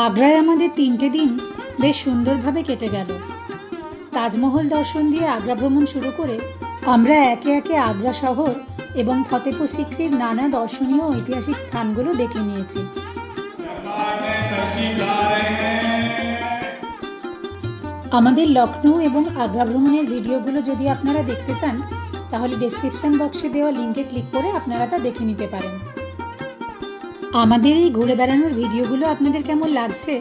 আগ্রায় আমাদের 3টে দিন বেশ সুন্দরভাবে কেটে গেল। তাজমহল দর্শন দিয়ে আগ্রা ভ্রমণ শুরু করে আমরা একে একে আগ্রা শহর এবং ফতেপুর সিক্রির নানা দর্শনীয় ঐতিহাসিক স্থানগুলো দেখে নিয়েছি। আমাদের লখনৌ এবং আগ্রা ভ্রমণের ভিডিওগুলো যদি আপনারা দেখতে চান তাহলে ডেসক্রিপশন বক্সে দেওয়া লিঙ্কে ক্লিক করে আপনারা তা দেখে নিতে পারেন। আমাদের এই ঘুরে বেড়ানোর ভিডিওগুলো আপনাদের কেমন লাগছে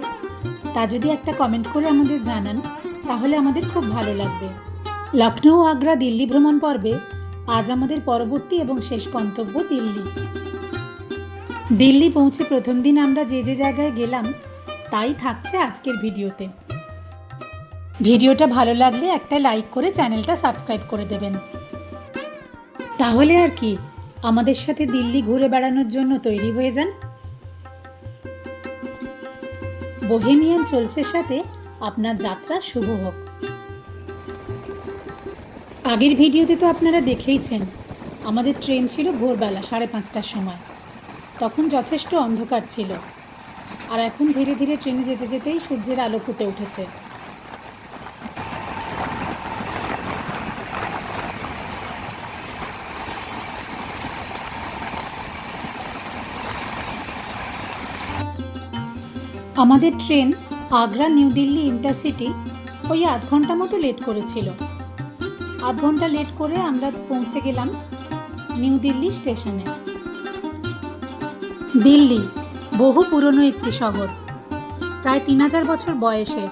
তা যদি একটা কমেন্ট করে আমাদের জানান তাহলে আমাদের খুব ভালো লাগবে। লখনৌ আগ্রা দিল্লি ভ্রমণ পর্বে আজ আমাদের পরবর্তী এবং শেষ গন্তব্য দিল্লি। দিল্লি পৌঁছে প্রথম দিন আমরা যে যে জায়গায় গেলাম তাই থাকছে আজকের ভিডিওতে। ভিডিওটা ভালো লাগলে একটা লাইক করে চ্যানেলটা সাবস্ক্রাইব করে দেবেন। তাহলে আর কি, আমাদের সাথে দিল্লি ঘুরে বেড়ানোর জন্য তৈরি হয়ে যান। বোহেমিয়ান সোলসের সাথে আপনার যাত্রা শুভ হোক। আগের ভিডিওতে তো আপনারা দেখেইছেন আমাদের ট্রেন ছিল ভোরবেলা 5:30টার সময়। তখন যথেষ্ট অন্ধকার ছিল, আর এখন ধীরে ধীরে ট্রেনে যেতে যেতেই সূর্যের আলো ফুটে উঠেছে। আমাদের train Agra new Delhi intercity ওই আধ ঘন্টা মতো লেট করেছিল। আধ ঘন্টা লেট করে আমরা পৌঁছে গেলাম নিউ দিল্লি স্টেশনে। দিল্লি বহু পুরনো একটি শহর, প্রায় 3000 বছর বয়সের।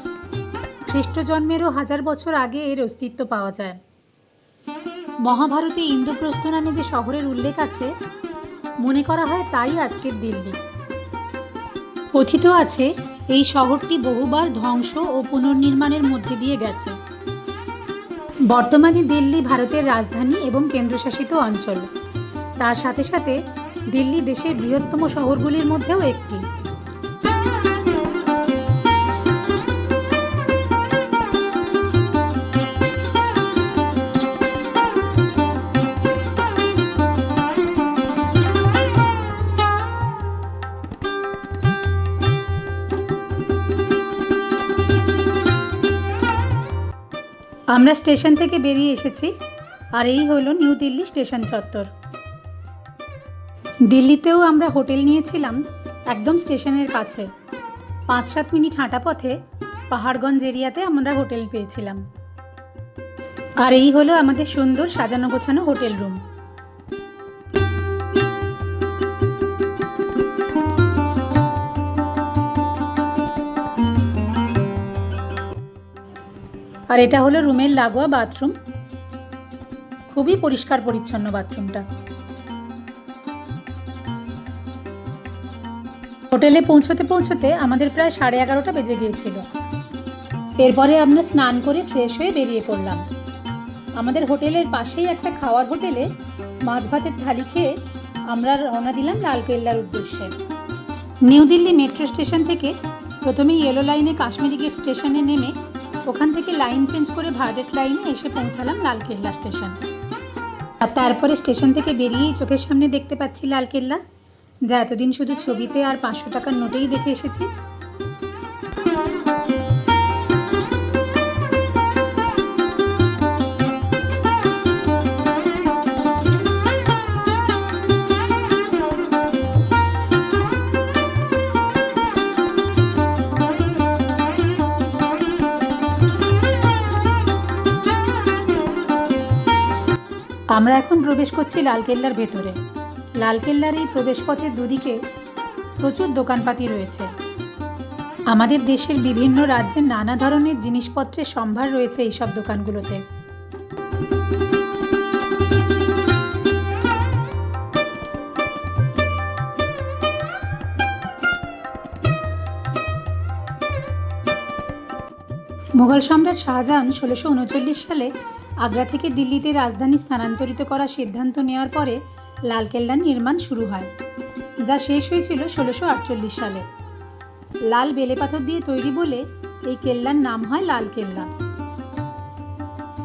খ্রিস্ট জন্মেরও 1000 বছর আগে এর অস্তিত্ব পাওয়া যায়। মহাভারতে ইন্দ্রপ্রস্থ নামে যে শহরের উল্লেখ আছে মনে করা হয় তাই আজকের দিল্লি। কথিত আছে এই শহরটি বহুবার ধ্বংস ও পুনর্নির্মাণের মধ্যে দিয়ে গেছে। বর্তমানে দিল্লি ভারতের রাজধানী এবং কেন্দ্রশাসিত অঞ্চল। তার সাথে সাথে দিল্লি দেশের বৃহত্তম শহরগুলির মধ্যেও একটি। আমরা স্টেশন থেকে বেরিয়ে এসেছি, আর এই হলো নিউ দিল্লি স্টেশন চত্বর। দিল্লিতেও আমরা হোটেল নিয়েছিলাম একদম স্টেশনের কাছে। 5-7 মিনিট হাঁটা পথে পাহাড়গঞ্জ এরিয়াতে আমরা হোটেল পেয়েছিলাম। আর এই হলো আমাদের সুন্দর সাজানো গোছানো হোটেল রুম। আর এটা হলো রুমের লাগোয়া বাথরুম। খুবই পরিষ্কার পরিচ্ছন্ন বাথরুমটা। হোটেলে পৌঁছতে পৌঁছতে আমাদের প্রায় 11:30টা বেজে গিয়েছিল। এরপরে আমরা স্নান করে ফ্রেশ হয়ে বেরিয়ে পড়লাম। আমাদের হোটেলের পাশেই একটা খাওয়ার হোটেলে মাছ ভাতের থালি খেয়ে আমরা রওনা দিলাম লালকেল্লার উদ্দেশ্যে। নিউ দিল্লি মেট্রো স্টেশন থেকে প্রথমে ইয়েলো লাইনে কাশ্মীরি গেট স্টেশনে নেমে ওখান থেকে লাইন চেঞ্জ করে ভার্ডেট লাইনে এসে পৌঁছালাম লালকেল্লা স্টেশন। আর তারপরে স্টেশন থেকে বেরিয়েই চোখের সামনে দেখতে পাচ্ছি লালকেল্লা, যা এতদিন শুধু ছবিতে আর 500 টাকার নোটেই দেখে এসেছি। আমরা এখন প্রবেশ করছি লালকেল্লার ভেতরে। লালকেল্লার এই প্রবেশপথের দুদিকে প্রচুর দোকানপাতি রয়েছে। আমাদের দেশের বিভিন্ন রাজ্যের নানা ধরনের জিনিসপত্রের সম্ভার রয়েছে এইসব দোকানগুলোতে। মুঘল সম্রাট শাহজাহান 1639 সালে আগ্রা থেকে দিল্লিতে রাজধানী স্থানান্তরিত করার সিদ্ধান্ত নেওয়ার পরে লালকেল্লার নির্মাণ শুরু হয়, যা শেষ হয়েছিল 1648 সালে। লাল বেলে পাথর দিয়ে তৈরি বলে এই কেল্লার নাম হয় লালকেল্লা।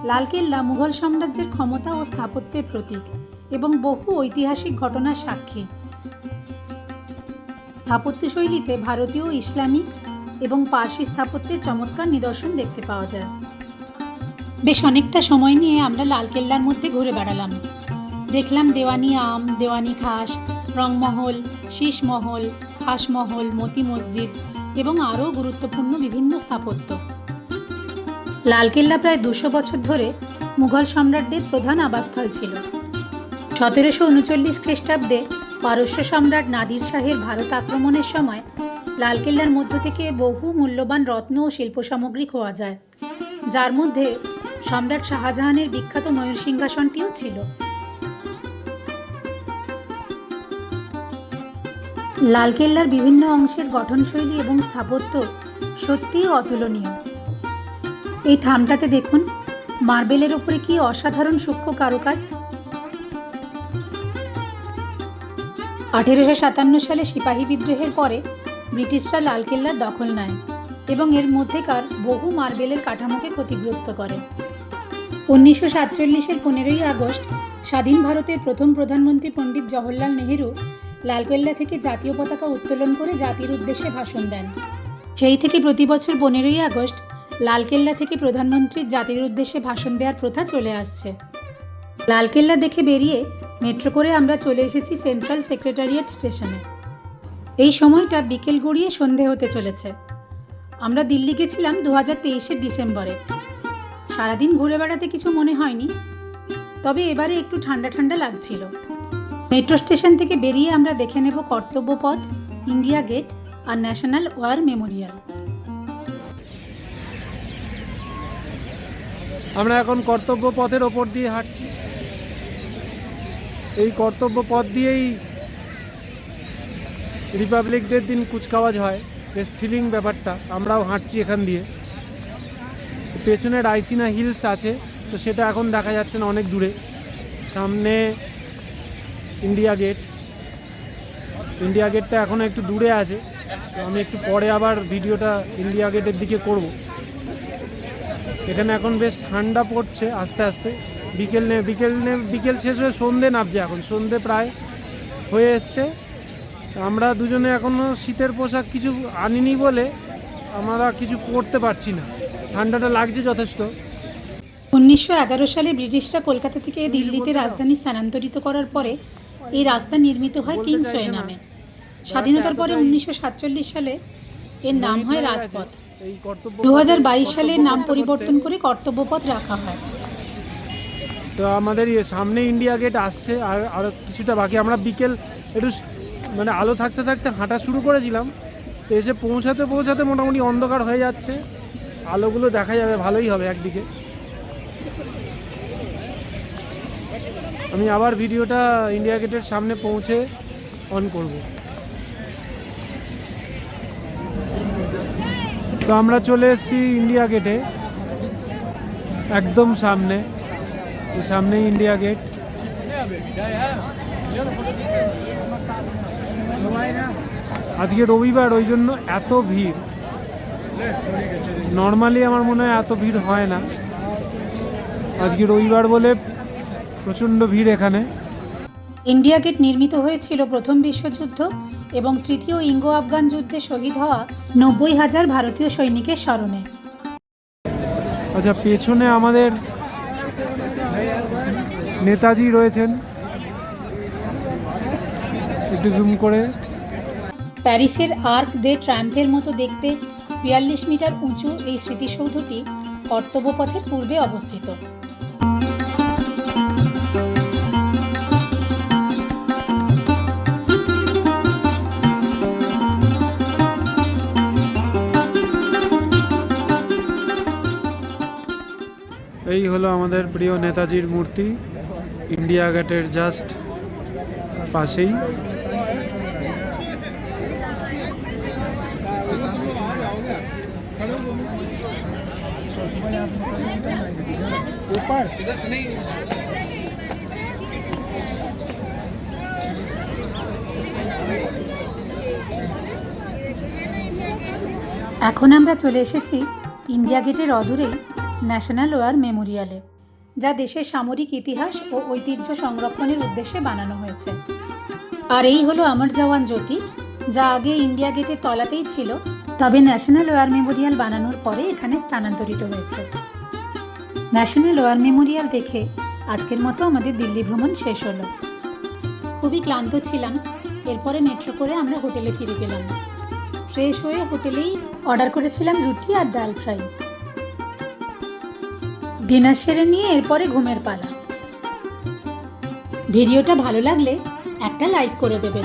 লালকেল্লা মুঘল সাম্রাজ্যের ক্ষমতা ও স্থাপত্যের প্রতীক এবং বহু ঐতিহাসিক ঘটনার সাক্ষী। স্থাপত্যশৈলীতে ভারতীয়, ইসলামিক এবং পার্সি স্থাপত্যের চমৎকার নিদর্শন দেখতে পাওয়া যায়। বেশ অনেকটা সময় নিয়ে আমরা লালকেল্লার মধ্যে ঘুরে বেড়ালাম। দেখলাম দেওয়ানি আম, দেওয়ানি খাস, রংমহল, শীষমহল, খাসমহল, মতি মসজিদ এবং আরও গুরুত্বপূর্ণ বিভিন্ন স্থাপত্য। লালকেল্লা প্রায় 200 বছর ধরে মুঘল সম্রাটদের প্রধান আবাসস্থল ছিল। 1739 খ্রিস্টাব্দে পারস্য সম্রাট নাদির শাহের ভারত আক্রমণের সময় লালকেল্লার মধ্য থেকে বহু মূল্যবান রত্ন ও শিল্প সামগ্রী খোয়া যায়, যার মধ্যে সম্রাট শাহজাহানের বিখ্যাত ময়ূর সিংহাসনটিও ছিল। লালকেল্লার বিভিন্ন অংশের গঠনশৈলী এবং স্থাপত্য সত্যিই অতুলনীয়। এই থামটাতে দেখুন মার্বেলের উপরে কি অসাধারণ সূক্ষ্ম কারুকাজ। 1857 সালে সিপাহী বিদ্রোহের পরে ব্রিটিশরা লালকেল্লার দখল নেয় এবং এর মধ্যেকার বহু মার্বেলের কাঠামোকে ক্ষতিগ্রস্ত করে। 1947-এর 15ই আগস্ট স্বাধীন ভারতের প্রথম প্রধানমন্ত্রী পণ্ডিত জওহরলাল নেহেরু লালকেল্লা থেকে জাতীয় পতাকা উত্তোলন করে জাতির উদ্দেশ্যে ভাষণ দেন। সেই থেকে প্রতি বছর 15ই আগস্ট লালকেল্লা থেকে প্রধানমন্ত্রীর জাতির উদ্দেশ্যে ভাষণ দেওয়ার প্রথা চলে আসছে। লালকেল্লা দেখে বেরিয়ে মেট্রো করে আমরা চলে এসেছি সেন্ট্রাল সেক্রেটারিয়েট স্টেশনে। এই সময়টা বিকেল গড়িয়ে সন্ধে হতে চলেছে। আমরা দিল্লি গেছিলাম 2023-এর ডিসেম্বরে। সারাদিন ঘুরে বেড়াতে কিছু মনে হয়নি, তবে এবারে একটু ঠান্ডা ঠান্ডা লাগছিল। মেট্রো স্টেশন থেকে বেরিয়ে আমরা দেখে নেব কর্তব্য পথ, ইন্ডিয়া গেট আর ন্যাশনাল ওয়ার মেমোরিয়াল। আমরা এখন কর্তব্য পথের ওপর দিয়ে হাঁটছি। এই কর্তব্য পথ দিয়েই রিপাবলিক ডের দিন কুচকাওয়াজ হয়, বেশ থ্রিলিং ব্যাপারটা। আমরাও হাঁটছি এখান দিয়ে। পেছনে রাইসিনা হিলস আছে, তো সেটা এখন দেখা যাচ্ছে না, অনেক দূরে। সামনে ইন্ডিয়া গেট। ইন্ডিয়া গেটটা এখনও একটু দূরে আছে, তো আমি একটু পরে আবার ভিডিওটা ইন্ডিয়া গেটের দিকে করব। এখানে এখন বেশ ঠান্ডা পড়ছে আস্তে আস্তে। বিকেল শেষ হয়ে সন্ধে নামছে, এখন সন্ধে প্রায় হয়ে এসছে। আমরা দুজনে এখনও শীতের পোশাক কিছু আনিনি বলে আমরা কিছু পরতে পারছি না, ঠান্ডাটা লাগছে যথেষ্ট। 1911 সালে ব্রিটিশরা কলকাতা থেকে দিল্লিতে রাজধানী স্থানান্তরিত করার পরে এই রাস্তা নির্মিত হয় কিংসওয়ে নামে। স্বাধীনতার পরে 1947 সালে এর নাম হয় রাজপথ। 2022 সালে নাম পরিবর্তন করে কর্তব্যপথ রাখা হয়। তো আমাদের সামনে ইন্ডিয়া গেট আসছে, আর কিছুটা বাকি। আমরা বিকেল একটু মানে আলো থাকতে থাকতে হাঁটা শুরু করেছিলাম, তো এসে পৌঁছাতে মোটামুটি অন্ধকার হয়ে যাচ্ছে। আলোগুলো দেখা যাবে, ভালোই হবে একদিকে। আমি আবার ভিডিওটা ইন্ডিয়া গেটের সামনে পৌঁছে অন করব। তো আমরা চলে এসেছি ইন্ডিয়া গেটে, একদম সামনে ইন্ডিয়া গেট। আজকে রবিবার, ওই জন্য এত ভিড়। নর্মালি আমার মনে হয় এত ভিড় হয় না, আজকে রবিবার বলে প্রচণ্ড ভিড় এখানে। ইন্ডিয়া গেট নির্মিত হয়েছিল প্রথম বিশ্বযুদ্ধ এবং তৃতীয় ইঙ্গো আফগান যুদ্ধে শহীদ হওয়া 90,000 ভারতীয় সৈনিকের স্মরণে। আচ্ছা, পেছনে আমাদের নেতাজি রয়েছেন, একটু জুম করে। প্যারিসের আর্ক দে ট্রায়াম্ফের মতো দেখতে 42 মিটার উঁচু এই স্মৃতিসৌধটি কর্তব্যপথের পূর্বে অবস্থিত। এই হলো আমাদের প্রিয় নেতাজির মূর্তি, ইন্ডিয়া গেটের জাস্ট পাশেই। এখন আমরা চলে এসেছি ইন্ডিয়া গেটের অদূরেই ন্যাশনাল ওয়ার মেমোরিয়ালে, যা দেশের সামরিক ইতিহাস ও ঐতিহ্য সংরক্ষণের উদ্দেশ্যে বানানো হয়েছে। আর এই হলো অমর জওয়ান জ্যোতি, যা আগে ইন্ডিয়া গেটের তলাতেই ছিল তবে ন্যাশনাল ওয়ার মেমোরিয়াল বানানোর পরে এখানে স্থানান্তরিত হয়েছে। ন্যাশনাল ওয়ার মেমোরিয়াল দেখে আজকের মতো আমাদের দিল্লি ভ্রমণ শেষ হলো। খুবই ক্লান্ত ছিলাম। এরপরে মেট্রো করে আমরা হোটেলে ফিরে গেলাম। ফ্রেশ হয়ে হোটেলেই অর্ডার করেছিলাম রুটি আর ডাল ফ্রাই। ডিনার সেরে নিয়ে এরপরে ঘুমের পালা। ভিডিওটা ভালো লাগলে একটা লাইক করে দেবেন।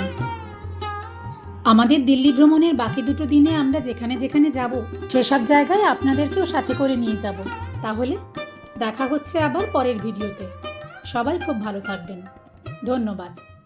আমাদের দিল্লি ভ্রমণের বাকি দুটো দিনে আমরা যেখানে যেখানে যাব সেসব জায়গায় আপনাদেরকেও সাথে করে নিয়ে যাব। তাহলে দেখা হচ্ছে আবার পরের ভিডিওতে। সবাই খুব ভালো থাকবেন। ধন্যবাদ।